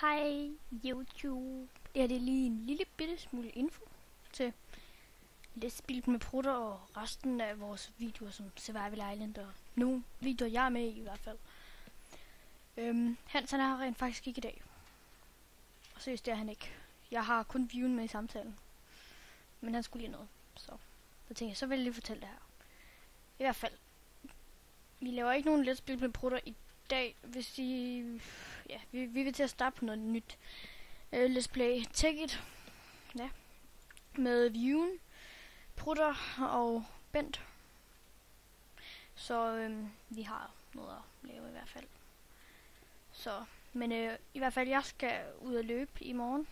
Hej YouTube. Det er lige en lille bitte smule info til lidt spil med prutter og resten af vores videoer som Survival Island og nogle videoer jeg er med i hvert fald. Hans han er rent faktisk ikke i dag. Og seriøst, det er han ikke. Jeg har kun viewen med i samtalen. Men han skulle lige noget. Så tænkte jeg, så vil jeg lige fortælle det her. I hvert fald. Vi laver ikke nogen let spil med prutter i dag, hvis vi vil til at starte på noget nyt. Let's play Take It. Ja. Med viewen, prutter og Bent. Så vi har noget at lave i hvert fald. Så, men i hvert fald jeg skal ud og løbe i morgen.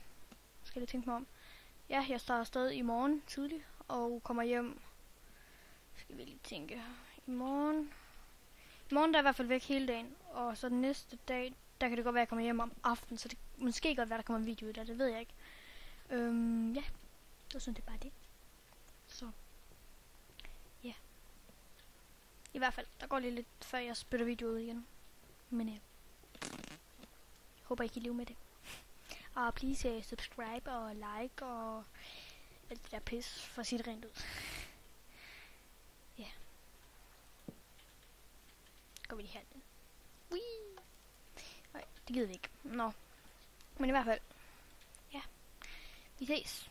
Skal jeg tænke mig om. Ja, jeg starter afsted i morgen tidligt og kommer hjem. Skal vi lige tænke. I morgen der er i hvert fald væk hele dagen. Og så den næste dag, der kan det godt være, at jeg kommer hjem om aftenen. Så det måske godt være, der kommer en video ud af det. ved jeg ikke. Ja, så synes det bare det. Så, ja. I hvert fald, der går lige lidt, før jeg spytter video ud igen. Men jeg håber, I kan leve med det. Og please subscribe og like og alt det der pis, for at sige det rent ud. Ja. Går vi lige her. Whee! Nej, det gider vi ikke. Nå. Men i hvert fald. Ja. Vi ses.